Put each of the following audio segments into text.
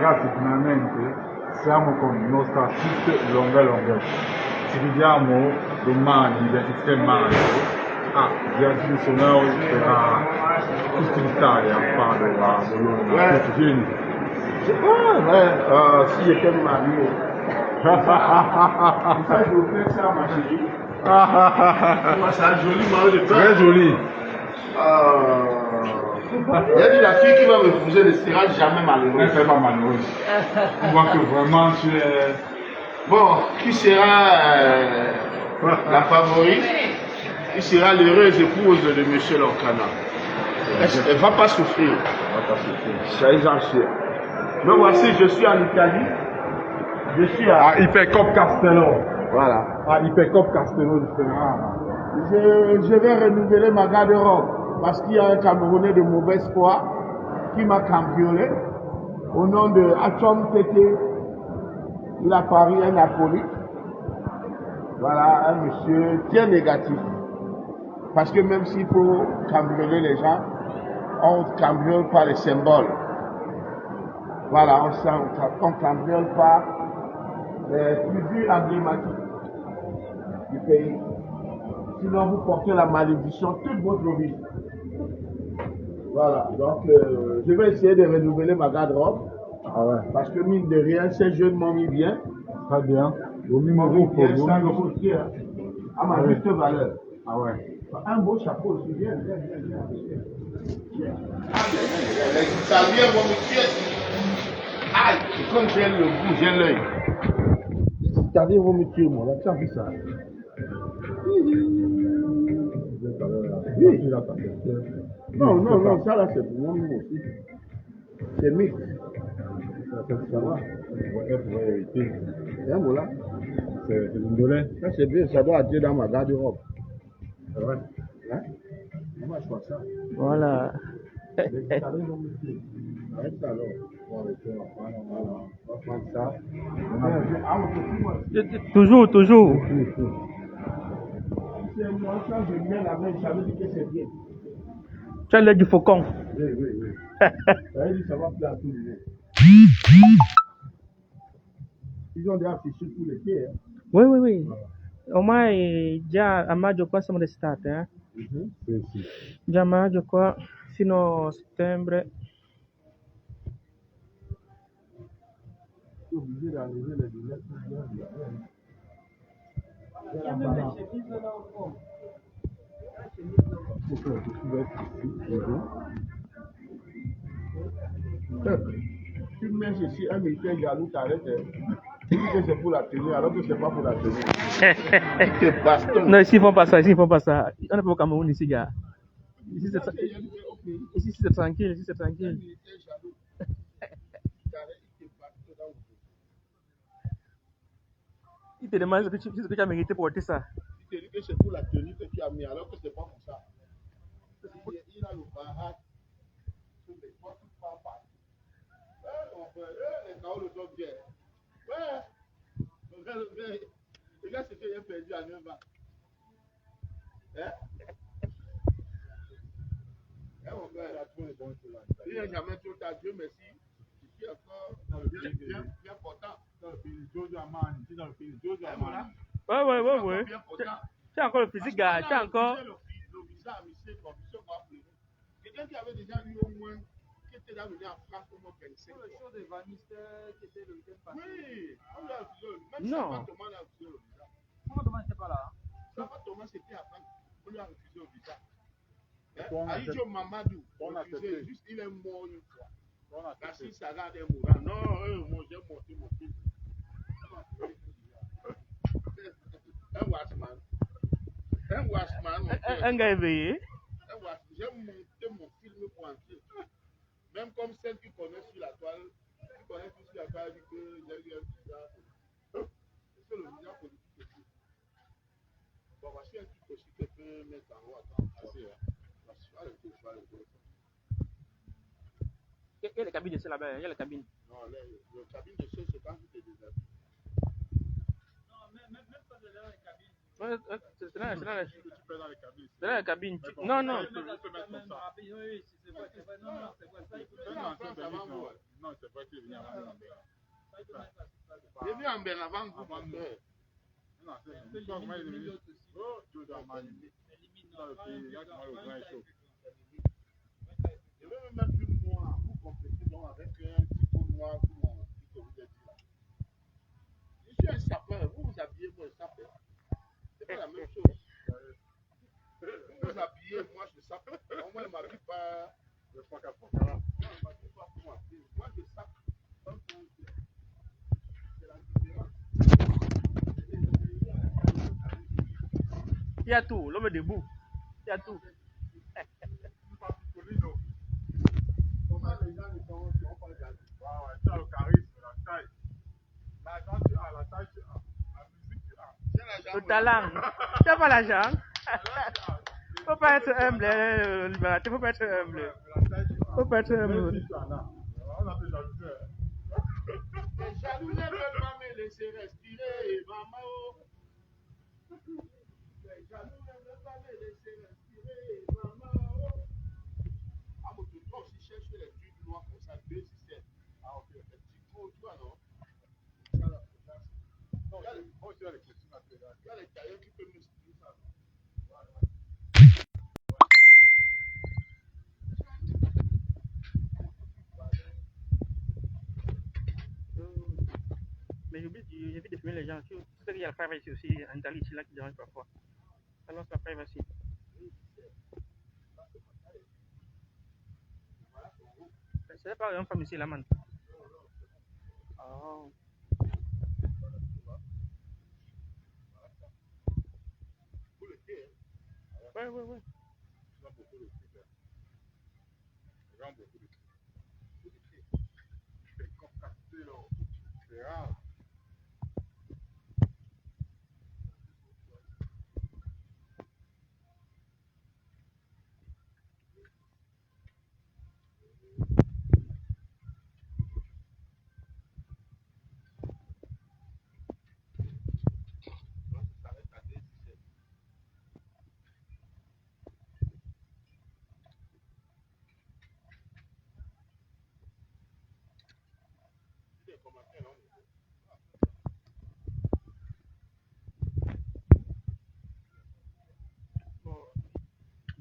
ragazzi finalmente siamo con il nostro sito Longa. Ci vediamo domani 26 maggio a Viaggio Sonoro per tutta l'Italia, Padova, Bologna, tutti vieni. Si j'étais marié, ça je vous fais ça ma chérie. C'est un joli mariage de Très joli. Il a dit la fille qui va m'épouser ne sera jamais Elle malheureuse. n'est pas malheureuse. On voit que vraiment tu es... Bon, qui sera la favorite? Qui sera l'heureuse épouse de M. Loncana? Elle ne va pas souffrir. Ça, j'en suis. Mais voici, je suis en Italie. Je suis à Hypercop Castello. Voilà. À Hypercop Castello du Fédéral. Je vais renouveler ma garde-robe parce qu'il y a un Camerounais de mauvaise foi qui m'a cambriolé au nom de Achom Tété. Il a parié un alcoolique. Voilà, un monsieur très négatif. Parce que même s'il faut cambrioler les gens, on ne cambriole pas les symboles. Voilà, on ne cambriole pas les figures emblématiques du pays. Sinon, vous portez la malédiction toute votre vie. Voilà, donc je vais essayer de renouveler ma garde-robe. Ah ouais. Parce que mine de rien, ces jeunes m'ont mis bien. Très bien. Au Ils numéro m'ont mis bien pour sans le coûter, hein, à ma juste valeur. Ah ouais. Un beau chapeau aussi, viens. Ça vient, mon monsieur. Aïe, comme j'ai le goût, j'ai l'œil. Ça vient, mon monsieur, moi, là, tu as vu ça? Oui. Non, ça là, c'est pour moi aussi. C'est mixte. Ça va. C'est un mot là. C'est une dolée. Ça, c'est bien, ça doit être dans ma garde-robe. C'est vrai. Hein? Comment je vois ça? Voilà. Arrête ça alors. On va prendre ça. Toujours. C'est moi, quand je mets la main, ça veut dire que c'est bien. Tu as l'air du faucon. Oui. Ça veut dire que ça va plaire à tout le monde. Ils ont déjà affiché tous les pieds. Hein. Oui. Ormai già a maggio qua siamo d'estate, eh? Sì. Già a maggio qua fino a settembre. Je suis obligé d'enlever les lunettes pour bien. Tu mets ceci, un militaire jaloux t'arrête. Tu dis que c'est pour la tenue, alors que c'est pas pour la tenue. C'est baston. Non, ici ils font pas ça. On n'est pas au Cameroun ici, gars. Ici c'est tranquille. Il te demande ce que tu as mérité pour porter ça. Il te dit que c'est pour la tenue que tu as mis, alors que c'est pas pour ça. Il a le baraque sur les portes, tout part partout. Les chaos le doivent bien. Ouais. Regarde ce que j'ai perdu à 9 ans. Hein? Mon frère, il n'a jamais trop tard, Dieu merci. Je suis encore bien portant. Jojo Amani. Ouais. Tu as encore le physique, gars. Tu as encore. Quelqu'un qui avait déjà eu au moins, qui était là venu en France au moins 25 ans. Le show de Vanister qui était le week-end passé. Oui, on l'a refusé. Même Sava Thomas l'a refusé le visa. Sava Thomas n'était pas là. Sava Thomas c'était après. On lui a refusé le visa. Aïdjo Mamadou, refusé. Juste il est mort une fois. Kassim Saga est mourant. Non, moi j'ai monté mon film. Un watchman. Un gars éveillé. J'ai monté mon film pour entrer. Même comme celle qui connaît sur la toile, qui connaît tout sur la toile, dit que j'ai eu un visa. C'est le visa politique aussi. Bon, voici un truc aussi que peut mettre en haut. Attends, assez. Il y a les cabines de ceux là-bas, il y a les cabines. Non, le cabine de ceux, c'est quand tu te déshabilles. Non, même pas de les cabines. C'est dans la Tu peux dans les cabines. dans la cabine. Non, non. Tu peux mettre comme ça. Non, c'est pas qu'il est venu avant nous. Il est venu en Berne avant vous. Non, c'est comment il est venu. Oh, Dieu d'Armani. Dans le pays, il y a comment le grain est chaud. Je vais me mettre une noix pour compléter donc avec un petit peu noir pour mon petit que vous êtes dit là. Je suis un sapeur, vous vous habillez moi un sapeur. C'est pas la même chose. Vous vous habillez, moi je sape. Moi je ne m'habille pas. Je crois qu'à fond. Je ne m'habille pas pour m'habiller. Moi je sape. C'est la différence. Il y a tout, l'homme est debout. Il y a tout. Comment les gens ne sont pas gardés. Ouais, tu as le charisme, la taille. L'argent, tu as, la taille, tu as. La musique, tu as. Le talent. Tu n'as pas l'argent. Faut pas être humble, Libérateur. Faut pas être humble. Faut pas être humble. Même si tu en as. On a déjà vu. Les jaloux ne veulent pas me laisser respirer, maman. Les jaloux ne veulent pas me laisser respirer, maman. Ah, mon Dieu, toi aussi cherche les trucs noirs comme ça, 2 systèmes. Ah, ok, les petits cours, tu vois, non? Il y a les tailleurs qui peuvent me expliquer ça. Mais j'évite de filmer les gens. Tu sais qu'il y a la privacy aussi en Italie, c'est là qui dérange parfois. Alors, c'est la privacy. C'est pas un femme ici, la man. Oh. Ouais, ouais, ouais. C'est rare.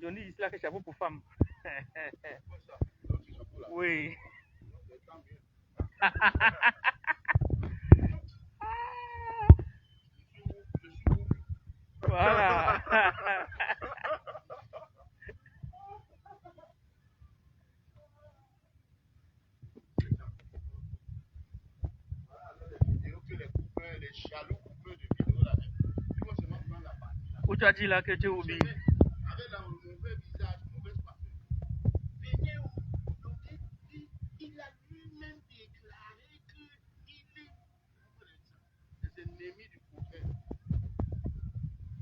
Johnny dit là que chapeau pour femme. Oui. Voilà. Les jaloux coupeurs de vidéos là. Ils vont seulement prendre la partie là. Où tu as dit là que tu oublies? Avec la mauvais visage, mauvaise partie. Venez où? Donc il a lui-même déclaré qu'il est les ennemis du prophète.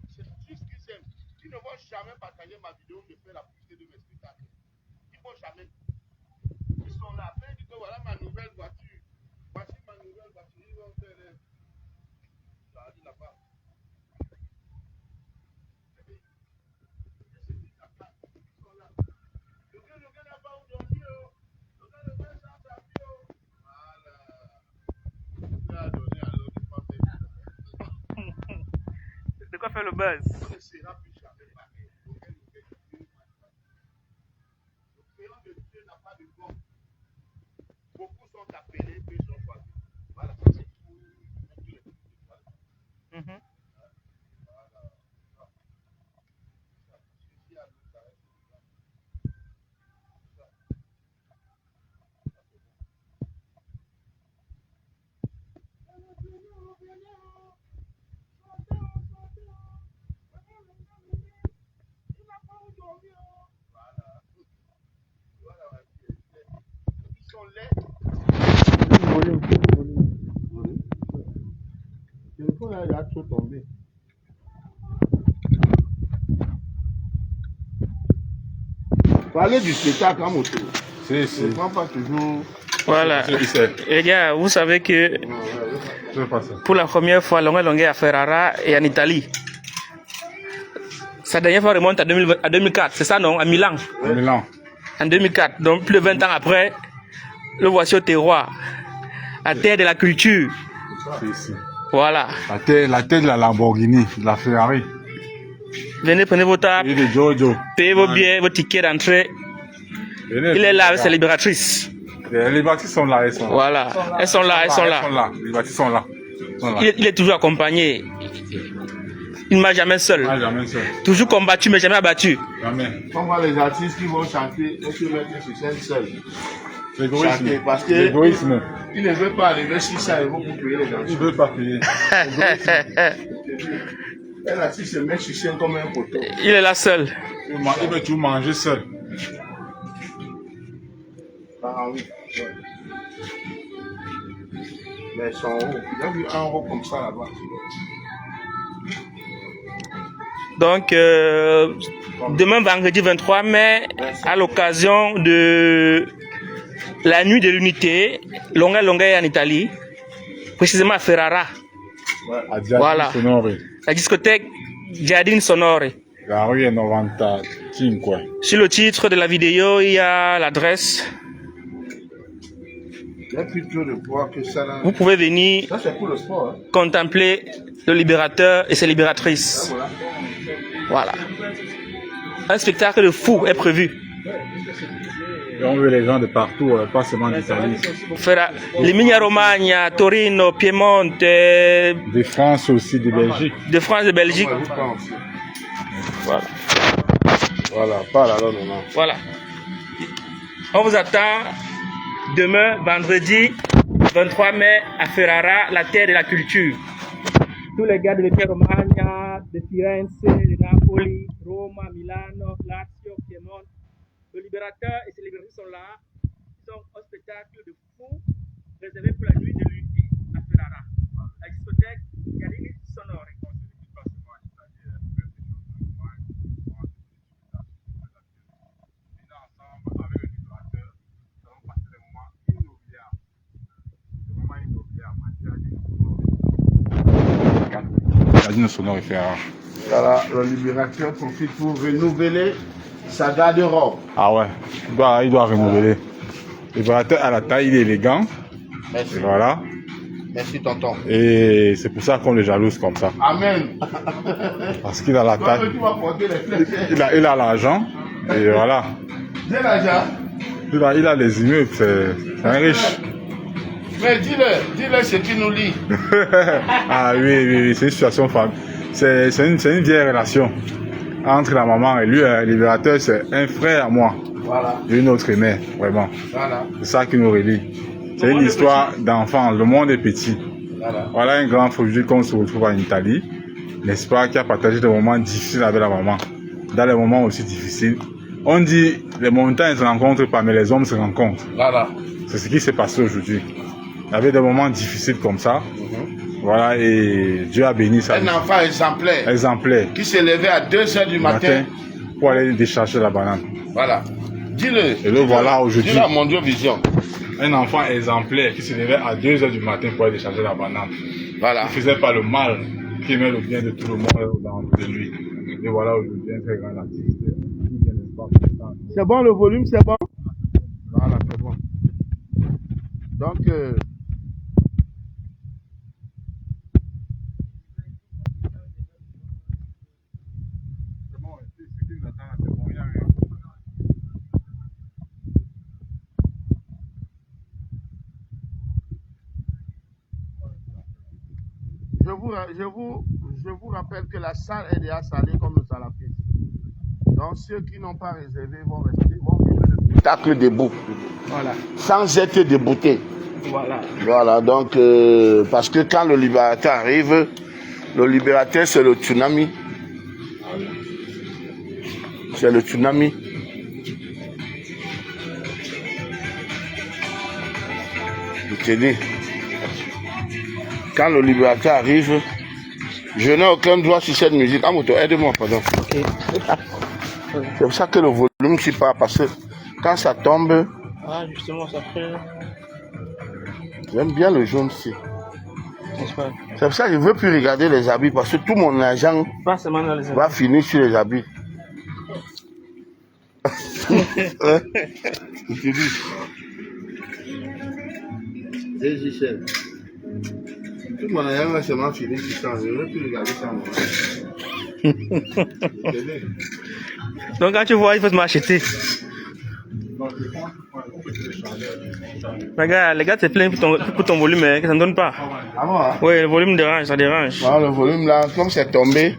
C'est tout ce qu'ils aiment. Ils ne vont jamais partager ma vidéo, me faire la publicité de mes spectacles. Ils ne vont jamais. Ils sont là. Après, ils disent que voilà ma nouvelle voiture. Voici ma nouvelle voiture. Ils vont faire les... Ça a dit là-bas. De quoi faire le buzz? Beaucoup sont appelés, peu sont choisis. Voilà, ça c'est pour tous les petits. Voilà. Ils sont laids. Le téléphone là, il a trop tombé. Parlez du spectacle en moto. Si, Je ne prends pas toujours. Voilà. Les gars, vous savez que Je vais passer. pour la première fois, Longue à Ferrara et en Italie. Sa dernière fois remonte à 2004, c'est ça non? À Milan. À Milan. En 2004, donc plus de 20 ans après, le voici au terroir. La terre de la culture. C'est ici. Voilà. La terre de la Lamborghini, de la Ferrari. Venez, prenez vos tables, Et de Giorgio. payez vos billets, vos tickets d'entrée. Venez. Il est là avec ses libératrices. Les libératrices sont là, elles sont là. Voilà, elles sont là, elles sont Elles là. sont là. Les libératrices sont là. Il est toujours accompagné. Il ne m'a jamais seul. Ah, jamais seul. Toujours combattu, mais jamais abattu. Jamais. On voit les artistes qui vont chanter et se mettre sur scène seuls. L'égoïsme. Chanter parce que L'égoïsme. il ne veut pas arriver 600 € pour payer les Il danseurs. ne veut pas payer. Un artiste se met sur scène comme un poteau. Il est là seul. Il veut tout manger seul. Ah oui. Ouais. Mais ils sont hauts. Il a vu un haut comme ça là-bas. Donc, demain, vendredi 23 mai, à l'occasion de la nuit de l'unité, Longa Longa en Italie, précisément à Ferrara, À Giardini Voilà. Sonore. la discothèque Giardini Sonore. La rue est 95. Sur le titre de la vidéo, il y a l'adresse. Il y a plus trop de poids que ça là. Vous pouvez venir Ça c'est pour le sport. Hein. contempler le libérateur et ses Ah, libératrices. voilà. Voilà. Un spectacle de fou est prévu. Et on veut les gens de partout, pas seulement d'Italie. L'Emilia Romagna, Torino, Piemonte, De France aussi, de Belgique. de France, de Belgique. Ouais, vous pensez. Voilà. Voilà, parle alors maintenant. Voilà. On vous attend demain, vendredi 23 mai, à Ferrara, la terre de la culture. Tous les gars de l'Emilia Romagna, de Firenze, de Napoli, Roma, Milano, Lazio, Piemonte. Le libérateur et ses libératrices sont là. Ils sont un spectacle de fou réservé pour la nuit de l'unité à Ferrara. La discothèque Giardini Sonore. Giardini Sonore et Ferrara. Voilà, le libérateur profite pour renouveler sa garde-robe. Ah ouais, il doit renouveler. Le libérateur à la taille, il est élégant. Merci. Et voilà. Merci tonton. Et c'est pour ça qu'on le jalouse comme ça. Amen. Parce qu'il a la Toi, taille, tu vas porter les flèches. il a l'argent. Et voilà. J'ai l'argent. Il a les immeubles, c'est un riche. Mais dis-le ce qui nous lie. Ah oui, c'est une situation familiale. C'est une vieille relation entre la maman et lui. Le libérateur, c'est un frère à moi. Voilà, Et une autre mère, vraiment. voilà, C'est ça qui nous relie. C'est une histoire d'enfant. Le monde est petit. voilà. Voilà un grand projet qu'on se retrouve en Italie, n'est-ce pas, qui a partagé des moments difficiles avec la maman. Dans les moments aussi difficiles, on dit les montagnes ne se rencontrent pas, mais les hommes se rencontrent. Voilà. C'est ce qui s'est passé aujourd'hui. Il y avait des moments difficiles comme ça. Voilà, et Dieu a béni ça. Un enfant exemplaire Exemplaire. qui s'est levé à 2h du matin. Pour aller décharger la banane. Voilà. Dis-le. Et le voilà aujourd'hui. Dis-le à Mondio Vision. Un enfant exemplaire qui se levait à 2h du matin pour aller décharger la banane. Voilà. Il ne faisait pas le mal, qui aimait le bien de tout le monde autour de lui. Et voilà aujourd'hui un très grand artiste. C'est bon le volume, c'est bon? Voilà, c'est bon. Donc, je vous rappelle que la salle est déjà salée comme le salafiste. Donc ceux qui n'ont pas réservé vont vivre le spectacle debout. Voilà. Sans être déboutés. Voilà. Voilà, donc parce que quand le libérateur arrive, le libérateur c'est le tsunami. C'est le tsunami. Je te dis. Quand le libérateur arrive, je n'ai aucun droit sur cette musique. Amoto, aide-moi, pardon. Okay. C'est pour ça que le volume s'y part, parce que quand ça tombe, Ah, justement, ça fait. j'aime bien le jaune ici. C'est pour ça que je ne veux plus regarder les habits parce que tout mon argent Pas seulement dans les va finir sur les habits. Hein? Je te dis. Et Gisèle. Tout mon argent va seulement finir sur ça. Je ne veux plus regarder ça. Donc quand tu vois, il faut m'acheter. Regarde, les gars te plaignent pour ton volume, hein, que ça ne donne pas. Ah bon, hein? Oui, le volume dérange, ça dérange. Ah, le volume là, comme c'est tombé.